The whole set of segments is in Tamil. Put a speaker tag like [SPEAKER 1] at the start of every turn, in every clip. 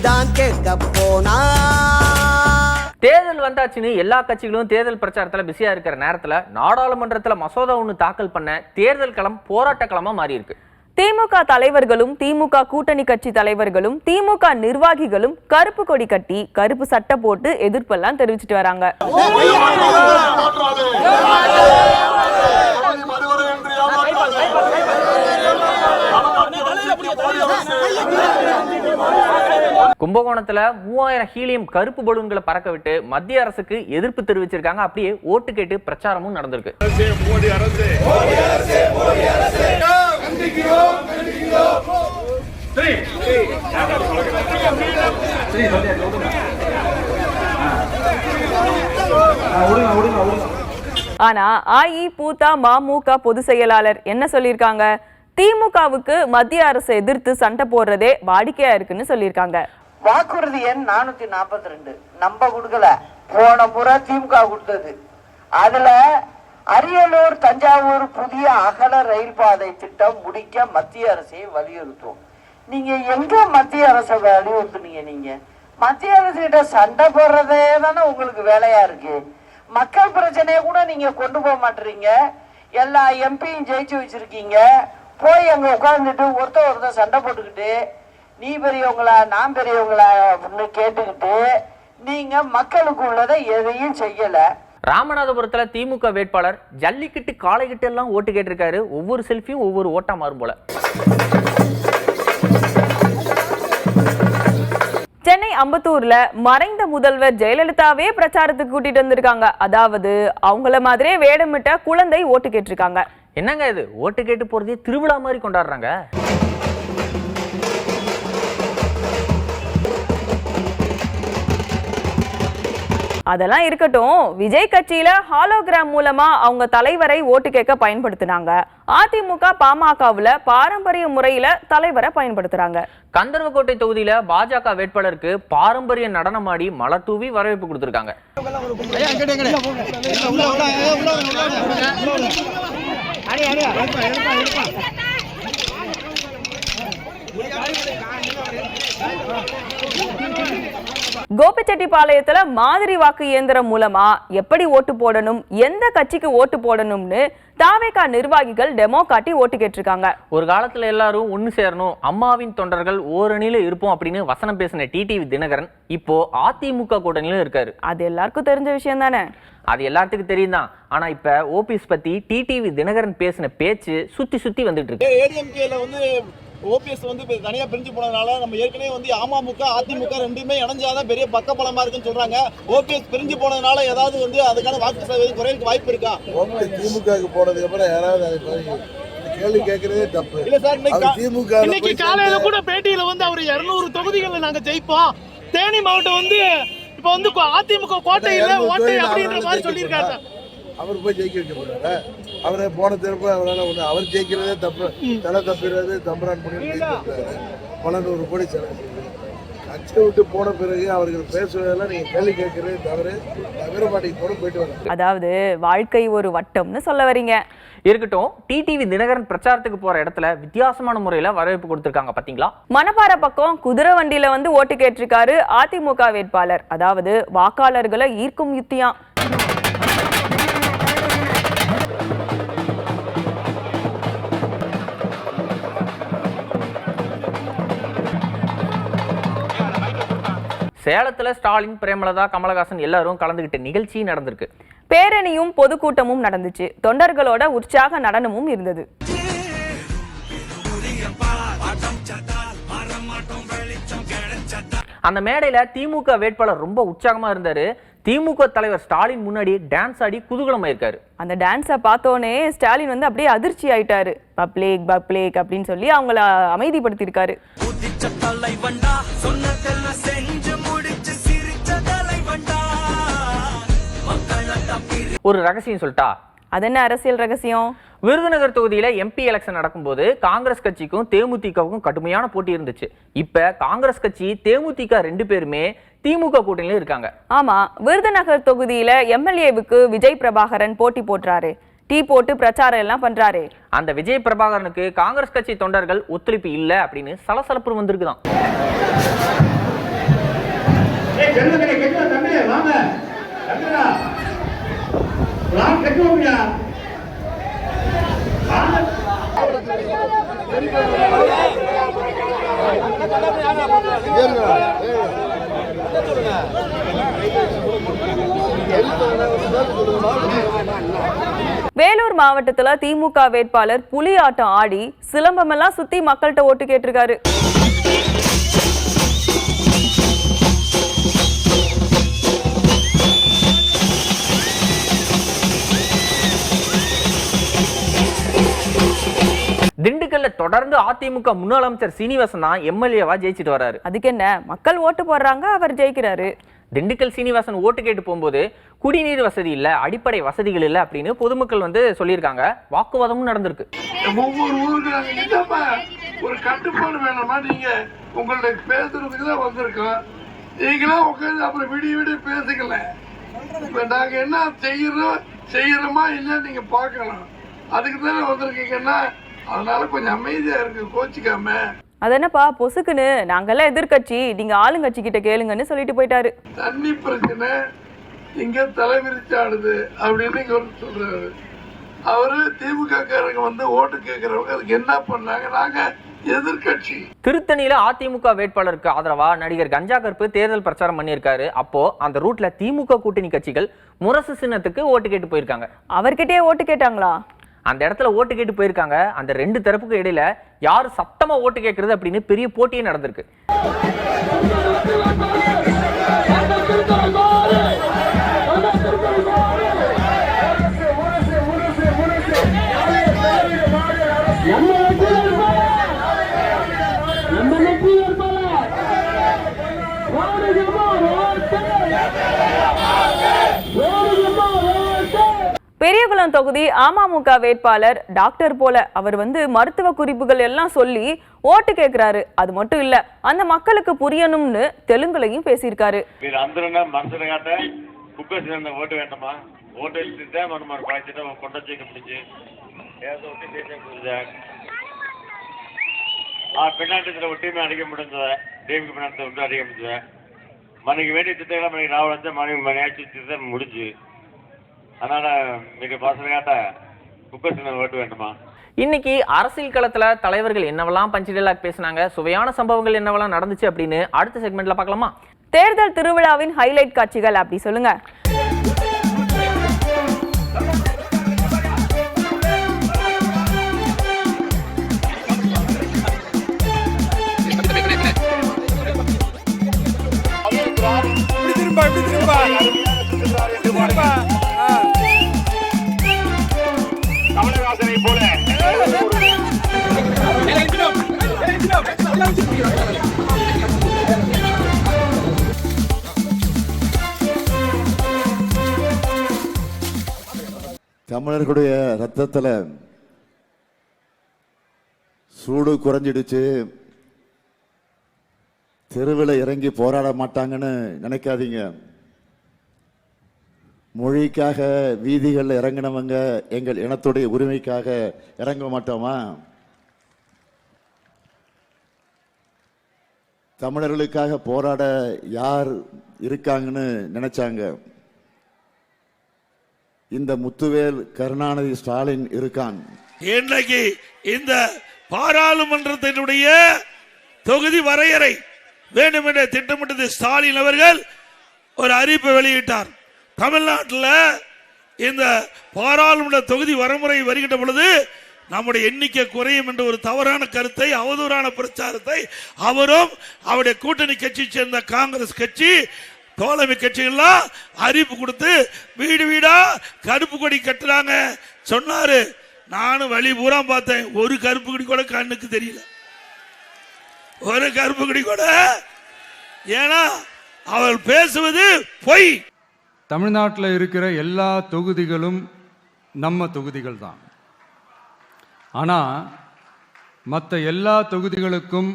[SPEAKER 1] தான் கேட்க போனா.
[SPEAKER 2] தேர்தல் வந்தாச்சுன்னு எல்லா கட்சிகளும் தேர்தல் பிரச்சாரத்துல பிஸியா இருக்கிற நேரத்துல நாடாளுமன்றத்துல மசோதா ஒன்று தாக்கல் பண்ண தேர்தல் களம் போராட்ட களமா மாறி இருக்கு.
[SPEAKER 3] திமுக தலைவர்களும் திமுக கூட்டணி கட்சி தலைவர்களும் திமுக நிர்வாகிகளும் கருப்பு கொடி கட்டி கருப்பு சட்டை போட்டு எதிர்ப்பெல்லாம் தெரிவிச்சிட்டு வராங்க.
[SPEAKER 2] கும்பகோணத்துல 3000 ஹீலியம் கருப்பு பலூன்களை பறக்க விட்டு மத்திய அரசுக்கு எதிர்ப்பு தெரிவிச்சிருக்காங்க. அப்படியே ஓட்டு கேட்டு பிரச்சாரமும் நடந்திருக்கு.
[SPEAKER 3] ஆனா அஇஅதிமுக பொதுச் செயலாளர் என்ன சொல்லியிருக்காங்க? திமுகவுக்கு மத்திய அரசு எதிர்த்து சண்டை போடுறதே வாடிக்கையா இருக்குன்னு சொல்லியிருக்காங்க.
[SPEAKER 4] வாக்குறுதி எண் 442 நம்ப கொடுக்கல. போன முறை திமுக கொடுத்தது. அதுல அரியலூர் தஞ்சாவூர் புதிய அகல ரயில் பாதை திட்டம் முடிக்க மத்திய அரசை வலியுறுத்தும். நீங்க எங்க மத்திய அரசை வலியுறுத்துனீங்க? நீங்க மத்திய அரசு கிட்ட சண்டை போடுறதே தானே உங்களுக்கு வேலையா இருக்கு. மக்கள் பிரச்சனையை கூட நீங்க கொண்டு போக மாட்டீங்க. எல்லா எம்பியும் ஜெயிச்சு வச்சிருக்கீங்க. போய் அங்க உட்கார்ந்துட்டு ஒருத்தர் சண்டை போட்டுக்கிட்டு நீ பெரியவங்களா நான் பெரியவங்களா அப்படின்னு கேட்டுக்கிட்டு நீங்க மக்களுக்கு உள்ளதை எதையும் செய்யல.
[SPEAKER 2] ராமநாதபுரத்துல திமுக வேட்பாளர் ஜல்லிக்கட்டு காளைகிட்ட எல்லாம் ஓட்டு கேட்டிருக்காரு. ஒவ்வொரு செல்ஃபியும் ஒவ்வொரு ஓட்டா மாறும் போல.
[SPEAKER 3] சென்னை அம்பத்தூர்ல மறைந்த முதல்வர் ஜெயலலிதாவே பிரச்சாரத்துக்கு கூட்டிட்டு வந்திருக்காங்க. அதாவது அவங்கள மாதிரியே வேடமிட்ட குழந்தை ஓட்டு கேட்டிருக்காங்க.
[SPEAKER 2] என்னங்க இது, ஓட்டு கேட்டு போறதே திருவிழா மாதிரி கொண்டாடுறாங்க.
[SPEAKER 3] அதெல்லாம் இருக்கட்டும், விஜய் கட்சியில ஹாலோகிராம் மூலமா அவங்க தலைவரை ஓட்டு கேட்க பயன்படுத்தினாங்க. அதிமுக பாமகவுல பாரம்பரிய முறையில தலைவரை பயன்படுத்துறாங்க.
[SPEAKER 2] கந்தர்வக்கோட்டை தொகுதியில பாஜக வேட்பாளருக்கு பாரம்பரிய நடனமாடி மலர் தூவி வரவேற்பு கொடுத்திருக்காங்க.
[SPEAKER 3] கோபிச்செட்டிப்பாளையத்துல மாதிரி வாக்கு இயந்திரம் மூலமா எப்படி ஓட்டு போடணும், எந்த கட்சிக்கு ஓட்டு போடணும்னு தாவேகா நிர்வாகிகள் டெமோ காட்டி ஓட்டு கேட்டிருக்காங்க.
[SPEAKER 2] ஒரு காலத்துல எல்லாரும் ஒண்ணு சேரணும், அம்மாவின் தொண்டர்கள் ஓரணியில இருப்போம் அப்படின்னு வசனம் பேசின டிடிவி தினகரன் இப்போ அதிமுக கூட்டணியில இருக்காரு.
[SPEAKER 3] அது எல்லாருக்கும் தெரிஞ்ச விஷயம் தானே.
[SPEAKER 2] அது எல்லாத்துக்கும் தெரியும் தான். ஆனா இப்ப ஓபிஎஸ் பத்தி டிடிவி தினகரன் பேசின பேச்சு சுத்தி சுத்தி வந்துட்டு இருக்கு.
[SPEAKER 5] ஏடிஎம்கேல வந்து ஓபிஎஸ் வந்து தனியா பிரிஞ்சு போனதுனால நம்ம ஏற்கனவே வந்து அமமுக அதிமுக ரெண்டுமே இணைஞ்சாதான் பெரிய பக்கபலமா இருக்குன்னு சொல்றாங்க. ஓபிஎஸ் பிரிஞ்சு போனதுனால ஏதாவது வந்து அதுக்கான வாக்கு சதவீதம் குறைவுக்கு வாய்ப்பு இருக்கா?
[SPEAKER 6] திமுகவுக்கு போனதுக்கு அப்புறம் யாராவது கேள்வி கேட்கறதே தப்பு
[SPEAKER 5] இல்ல சார். இன்னைக்கு காலையில கூட பேட்டியில வந்து அவர் 200 தொகுதிகளை நாங்க ஜெயிப்போம், தேனி மாவட்டம் வந்து இப்ப வந்து அதிமுக கோட்டை இல்ல ஓட்டை அப்படின்ற மாதிரி சொல்லியிருக்காரு சார்.
[SPEAKER 6] அவர் போய் ஜெயிக்க வைக்க போறாரு. அவரை போன திரும்ப அவரால் ஒண்ணு அவர் ஜெயிக்கிறதே தப்பு, தலை தப்பிடுறது தம்பரான் பண்ணி பல 100 கோடி செலவு. கட்சியை விட்டு போன பிறகு அவர்கள் பேசுவதெல்லாம் நீங்க கேள்வி கேட்கறது தவறு. வீரபாட்டிக்கு போயிட்டு வர.
[SPEAKER 3] அதாவது வாழ்க்கை ஒரு வட்டம்னு சொல்ல வரீங்க.
[SPEAKER 2] இருக்கட்டும், டிடிவி தினகரன் பிரச்சாரத்துக்கு போற இடத்துல வித்தியாசமான முறையில வரவேற்பு கொடுத்திருக்காங்க பாத்தீங்களா?
[SPEAKER 3] மணப்பாறை பக்கம் குதிரை வண்டியில வந்து ஓட்டு கேட்டிருக்காரு அதிமுக வேட்பாளர். அதாவது வாக்காளர்களை ஈர்க்கும் யுத்தியா.
[SPEAKER 2] சேலத்துல ஸ்டாலின், பிரேமலதா, கமலஹாசன் எல்லாரும் கலந்துகிட்ட நிகழ்ச்சி நடந்திருக்கு.
[SPEAKER 3] பேரணியும் பொதுக்கூட்டமும் நடந்துச்சு. தொண்டர்களோட உற்சாக நடனமும் இருந்தது.
[SPEAKER 2] அந்த மேடையில திமுக வேட்பாளர் ரொம்ப உற்சாகமா இருந்தாரு. திமுக தலைவர் ஸ்டாலின் முன்னாடி டான்ஸ் ஆடி குதூகலமா இருக்காரு.
[SPEAKER 3] அந்த டான்ஸை பார்த்தோன்னே ஸ்டாலின் வந்து அப்படியே அதிர்ச்சி ஆயிட்டாரு. பப்ளிக் பப்ளிக் அப்படின்னு சொல்லி அவங்கள அமைதிப்படுத்தி இருக்காரு.
[SPEAKER 2] ஒரு ரகசியம் சொல்லிட்டா?
[SPEAKER 3] அது என்ன அரசியல் ரகசியம்?
[SPEAKER 2] விருதுநகர் தொகுதியில எம்பி எலெக்ஷன் நடக்கும்போது காங்கிரஸ் கட்சிக்கும் தேமுதிகவுக்கும் கடுமையான போட்டி இருந்துச்சு. இப்ப காங்கிரஸ் கட்சி தேமுதிக 2 பேருமே திமுக கூட்டணியில இருக்காங்க.
[SPEAKER 3] ஆமா, விருதுநகர் தொகுதியில எம்எல்ஏவுக்கு விஜய் பிரபாகரன் போட்டி போட்டுறாரு. டீ போட்டு பிரச்சாரம் எல்லாம் பண்றாரு.
[SPEAKER 2] அந்த விஜய் பிரபாகரனுக்கு காங்கிரஸ் கட்சி தொண்டர்கள் ஒத்துழைப்பு இல்ல அப்படின்னு சலசலப்பு வந்திருக்குதான்.
[SPEAKER 3] வேலூர் மாவட்டத்துல திமுக வேட்பாளர் புலி ஆட்டம் ஆடி சிலம்பமெல்லாம் சுத்தி மக்கள்கிட்ட ஓட்டு கேட்டிருக்காரு.
[SPEAKER 2] திண்டுக்கல்ல தொடர்ந்து அதிமுக முன்னாள் அமைச்சர் சீனிவாசன் தான் எம்எல்ஏவா ஜெயிச்சிட்டு வராரு.
[SPEAKER 3] அதுக்கு என்ன, மக்கள் ஓட்டு போடுறாங்க, அவர் ஜெயிக்கிறாரு.
[SPEAKER 2] திண்டுக்கல் சீனிவாசன் ஓட்டு கேட்டு போகும்போது குடிநீர் வசதி இல்ல, அடிப்படை வசதிகள் இல்ல அப்படின்னு பொதுமக்கள் வந்து சொல்லியிருக்காங்க. வாக்குவாதமும் நடந்திருக்கு.
[SPEAKER 1] ஒவ்வொரு ஊருக்கு ஒரு கட்டுப்பாடு வேணுமா? நீங்க உங்கள்ட்ட பேசுறதுக்கு தான் வந்திருக்கோம். நீங்களா உட்காந்து அப்புறம் விடிய பேசுக்கல. இப்ப நாங்க என்ன செய்யறோமா இல்ல நீங்க பாக்கலாம். அதுக்கு தானே வந்திருக்கீங்கன்னா அதனால கொஞ்சம் அமைதியா இருக்கு, கோச்சிக்காம.
[SPEAKER 3] அது என்னப்பா பொசுக்குன்னு, நாங்கெல்லாம் எதிர்கட்சி, நீங்க ஆளுங்கட்சி கிட்ட கேளுங்கன்னு சொல்லிட்டு போயிட்டாரு.
[SPEAKER 1] தண்ணி பிரச்சனை இங்க தலைவிரிச்சாடுது அப்படின்னு இங்க சொல்றாரு. அவரு திமுக காரங்க வந்து ஓட்டு கேட்கறவங்க அதுக்கு என்ன பண்ணாங்க? நாங்க எதிர்கட்சி.
[SPEAKER 2] திருத்தணியில அதிமுக வேட்பாளருக்கு ஆதரவா நடிகர் கஞ்சா கருப்பு தேர்தல் பிரச்சாரம் பண்ணியிருக்காரு. அப்போ அந்த ரூட்ல திமுக கூட்டணி கட்சிகள் முரசு சின்னத்துக்கு ஓட்டு கேட்டு போயிருக்காங்க.
[SPEAKER 3] அவர்கிட்டயே ஓட்டு கேட்டாங்களா?
[SPEAKER 2] அந்த இடத்துல ஓட்டு கேட்டு போயிருக்காங்க. அந்த ரெண்டு தரப்புக்கு இடையில யாரு சத்தமா ஓட்டு கேட்கறது அப்படின்னு பெரிய போட்டியே நடந்திருக்கு.
[SPEAKER 3] பெரியகுளம் தொகுதி அமமுக வேட்பாளர் டாக்டர் போல அவர் வந்து மருத்துவ குறிப்புகள் எல்லாம் சொல்லி ஓட்டு கேட்கிறாரு. அது மட்டும் இல்ல, அந்த மக்களுக்கு புரியணும்னு தெலுங்குலையும் பேசியிருக்காரு.
[SPEAKER 7] ஓட்டு வேண்டாமா? ஓட்டு வச்சுட்டு நம்ம பாய்ச்சிட்டு கொண்ட வச்சுக்க முடிஞ்சு பின்னாட்டத்தில் ஒட்டியுமே அடிக்க முடிஞ்சத தேவிக்கு பின்னாட்டத்தை விட்டு அடிக்க முடிஞ்சத மணிக்கு வேண்டிய திட்டங்களை மணிக்கு நான் வச்சா மணி ஆட்சி திட்டம் முடிஞ்சு. அதனால மிக பாசனகாட்ட குக்கர் ஓட்டு வேண்டுமா?
[SPEAKER 2] இன்னைக்கு அரசியல் களத்துல தலைவர்கள் என்னவெல்லாம் பஞ்ச் டைலாக் பேசினாங்க, சுவையான சம்பவங்கள் என்னவெல்லாம் நடந்துச்சு அப்படின்னு அடுத்த செக்மெண்ட்ல பார்க்கலாமா?
[SPEAKER 3] தேர்தல் திருவிழாவின் ஹைலைட் காட்சிகள் அப்படி சொல்லுங்க.
[SPEAKER 7] கமலஹாசனை போல
[SPEAKER 8] தமிழர்களுடைய ரத்தத்துல சூடு குறைஞ்சிடுச்சு, தெருவில் இறங்கி போராட மாட்டாங்கன்னு நினைக்காதீங்க. மொழிக்காக வீதிகளில் இறங்கினவங்க எங்கள் இனத்துடைய உரிமைக்காக இறங்க மாட்டோமா? தமிழர்களுக்காக போராட யார் இருக்காங்கன்னு நினைச்சாங்க? இந்த முத்துவேல் கருணாநிதி ஸ்டாலின் இருக்கான்.
[SPEAKER 9] இன்றைக்கு இந்த பாராளுமன்றத்தினுடைய தொகுதி வரையறை வேண்டும் என்ற திட்டமிட்டது ஸ்டாலின் அவர்கள் ஒரு அறிவிப்பை வெளியிட்டார். தமிழ்நாட்டில் இந்த பாராளுமன்ற தொகுதி வரைமுறை வருகின்ற பொழுது நம்முடைய எண்ணிக்கை குறையும் என்ற ஒரு தவறான கருத்தை, அவதூறான பிரச்சாரத்தை அவரும் அவருடைய கூட்டணி கட்சியை சேர்ந்த காங்கிரஸ் கட்சி, தோழமை கட்சிகள்லாம் அறிவிப்பு கொடுத்து வீடு வீடா கருப்பு கொடி கட்டுறாங்க சொன்னாரு. நானும் வழி பூரா பார்த்தேன், ஒரு கருப்பு கொடி கூட கண்ணுக்கு தெரியல, ஒரு கருப்பு கொடி கூட. ஏன்னா அவர் பேசுவது பொய்.
[SPEAKER 10] தமிழ்நாட்டில் இருக்கிற எல்லா தொகுதிகளும் நம்ம தொகுதிகள் தான். ஆனால் மற்ற எல்லா தொகுதிகளுக்கும்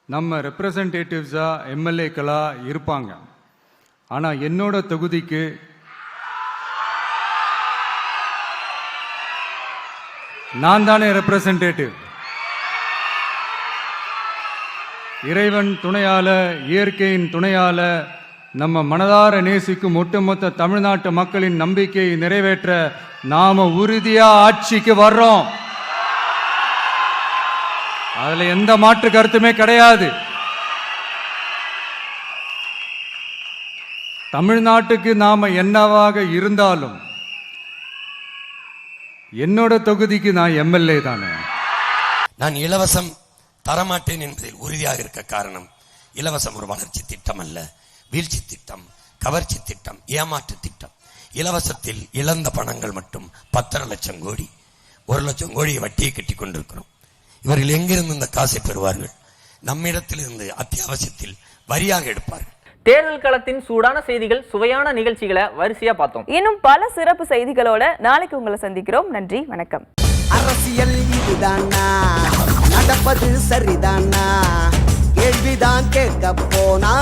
[SPEAKER 10] நம்ம ரெப்ரசன்டேட்டிவ்ஸா எம்எல்ஏக்களா இருப்பாங்க. ஆனால் என்னோட தொகுதிக்கு நான் தானே ரெப்ரசன்டேட்டிவ். இறைவன் துணையால, இயற்கையின் துணையால, நம்ம மனதார நேசிக்கும் ஒட்டுமொத்த தமிழ்நாட்டு மக்களின் நம்பிக்கையை நிறைவேற்ற நாம உறுதியா ஆட்சிக்கு வர்றோம். அதுல எந்த மாற்று கருத்துமே கிடையாது. தமிழ்நாட்டுக்கு நாம என்னவாக இருந்தாலும் என்னோட தொகுதிக்கு நான் எம்எல்ஏ தானே.
[SPEAKER 11] நான் இலவசம் தரமாட்டேன் என்பதில் உறுதியாக இருக்க காரணம், இலவசம் ஒரு வளர்ச்சி திட்டம் அல்ல, வீழ்ச்சி திட்டம், கவர்ச்சி திட்டம், ஏமாற்று திட்டம். இலவசத்தில் இழந்த பணங்கள் மட்டும் 10 லட்சம் கோடி, 1 லட்சம் கோடியை வட்டியை கட்டி கொண்டிருக்கிறோம். இவர்கள் எங்கிருந்து இந்த காசை பெறுவார்கள்? நம்மிடத்திலிருந்து அத்தியாவசியத்தில் வரியாக எடுப்பார்கள்.
[SPEAKER 2] தேர்தல் களத்தின் சூடான செய்திகள், சுவையான நிகழ்ச்சிகளை வரிசையா பார்த்தோம்.
[SPEAKER 3] இன்னும் பல சிறப்பு செய்திகளோட நாளைக்கு உங்களை சந்திக்கிறோம். நன்றி, வணக்கம்.
[SPEAKER 12] அரசியல் இதுதானா, நடப்பது சரிதானா, கேள்விதான் கேட்க போனா